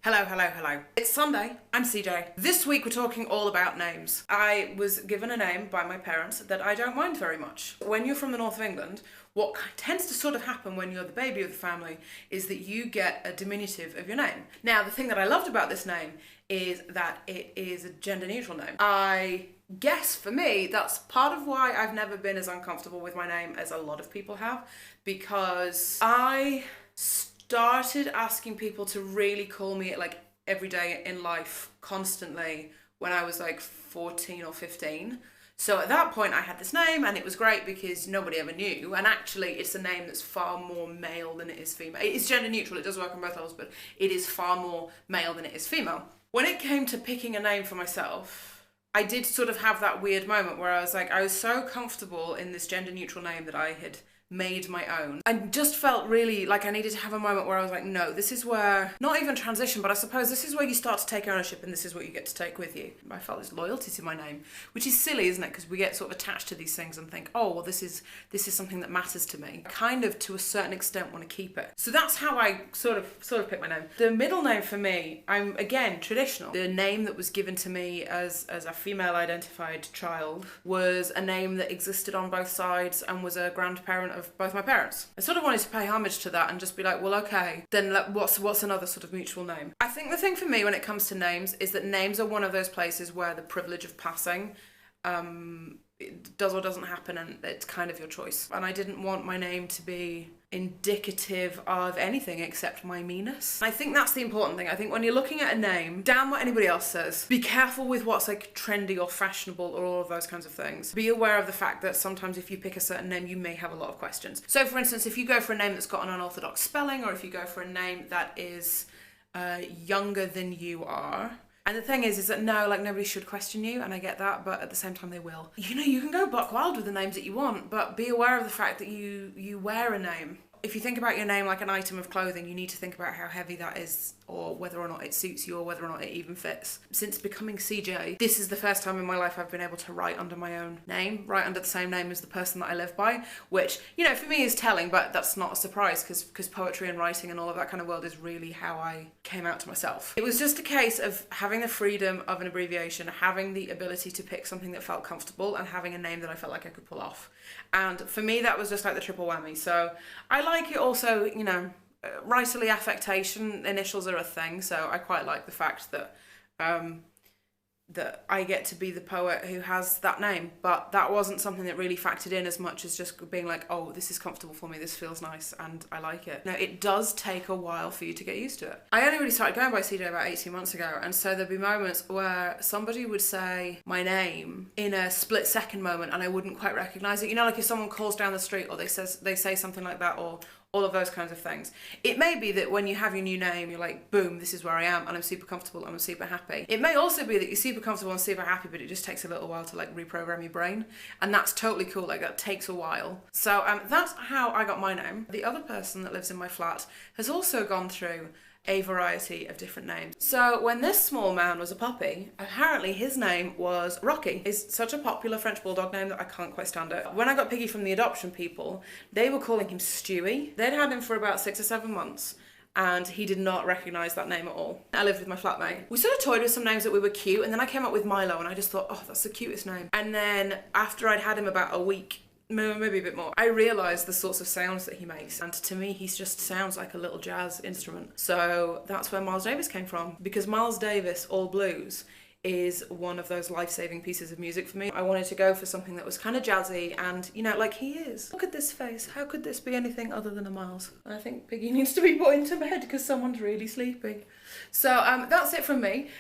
Hello, hello, hello. It's Sunday. I'm CJ. This week we're talking all about names. I was given a name by my parents that I don't mind very much. When you're from the north of England, what tends to sort of happen when you're the baby of the family is that you get a diminutive of your name. Now, the thing that I loved about this name is that it is a gender neutral name. I guess for me, that's part of why I've never been as uncomfortable with my name as a lot of people have, because I started asking people to really call me like every day in life constantly when I was like 14 or 15. So at that point I had this name and it was great because nobody ever knew, and actually it's a name that's far more male than it is female. It is gender neutral, it does work on both levels, but it is far more male than it is female. When it came to picking a name for myself, I did sort of have that weird moment where I was like, I was so comfortable in this gender neutral name that I had made my own. I just felt really like I needed to have a moment where I was like, no, this is where, not even transition, but I suppose this is where you start to take ownership and this is what you get to take with you. I felt this loyalty to my name, which is silly, isn't it? Because we get sort of attached to these things and think, oh, well, this is something that matters to me. I kind of, to a certain extent, want to keep it. So that's how I sort of picked my name. The middle name for me, I'm, again, traditional. The name that was given to me as a female identified child was a name that existed on both sides and was a grandparent of both my parents. I sort of wanted to pay homage to that and just be like, well, okay, then what's another sort of mutual name? I think the thing for me when it comes to names is that names are one of those places where the privilege of passing it does or doesn't happen, and it's kind of your choice. And I didn't want my name to be indicative of anything except my meanness. I think that's the important thing. I think when you're looking at a name, damn what anybody else says. Be careful with what's like trendy or fashionable or all of those kinds of things. Be aware of the fact that sometimes if you pick a certain name, you may have a lot of questions. So for instance, if you go for a name that's got an unorthodox spelling, or if you go for a name that is younger than you are, and the thing is that no, like nobody should question you, and I get that, but at the same time they will. You know, you can go buck wild with the names that you want, but be aware of the fact that you wear a name. If you think about your name like an item of clothing, you need to think about how heavy that is, or whether or not it suits you, or whether or not it even fits. Since becoming CJ, this is the first time in my life I've been able to write under my own name, write under the same name as the person that I live by, which, you know, for me is telling, but that's not a surprise because poetry and writing and all of that kind of world is really how I came out to myself. It was just a case of having the freedom of an abbreviation, having the ability to pick something that felt comfortable, and having a name that I felt like I could pull off. And for me, that was just like the triple whammy. So I like it also, you know, writerly affectation, initials are a thing, so I quite like the fact that that I get to be the poet who has that name, but that wasn't something that really factored in as much as just being like, oh, this is comfortable for me, this feels nice, and I like it. Now, it does take a while for you to get used to it. I only really started going by CJ about 18 months ago, and so there'd be moments where somebody would say my name in a split second moment and I wouldn't quite recognise it. You know, like if someone calls down the street, or they say something like that, or all of those kinds of things. It may be that when you have your new name, you're like, boom, this is where I am, and I'm super comfortable, and I'm super happy. It may also be that you're super comfortable and super happy, but it just takes a little while to like reprogram your brain, and that's totally cool. Like that takes a while. So that's how I got my name. The other person that lives in my flat has also gone through a variety of different names. So when this small man was a puppy, apparently his name was Rocky. It's such a popular French bulldog name that I can't quite stand it. When I got Piggy from the adoption people, they were calling him Stewie. They'd had him for about 6 or 7 months, and he did not recognise that name at all. I lived with my flatmate. We sort of toyed with some names that we were cute, and then I came up with Milo, and I just thought, oh, that's the cutest name. And then after I'd had him about a week, maybe a bit more, I realised the sorts of sounds that he makes, and to me he just sounds like a little jazz instrument. So that's where Miles Davis came from, because Miles Davis All Blues is one of those life-saving pieces of music for me. I wanted to go for something that was kind of jazzy, and you know, like he is. Look at this face, how could this be anything other than a Miles? I think Piggy needs to be put into bed because someone's really sleepy. So that's it from me.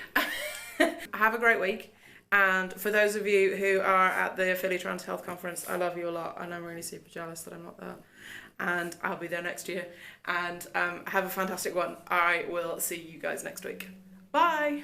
Have a great week. And for those of you who are at the Philly Trans Health Conference, I love you a lot, and I'm really super jealous that I'm not there. And I'll be there next year. And have a fantastic one. I will see you guys next week. Bye!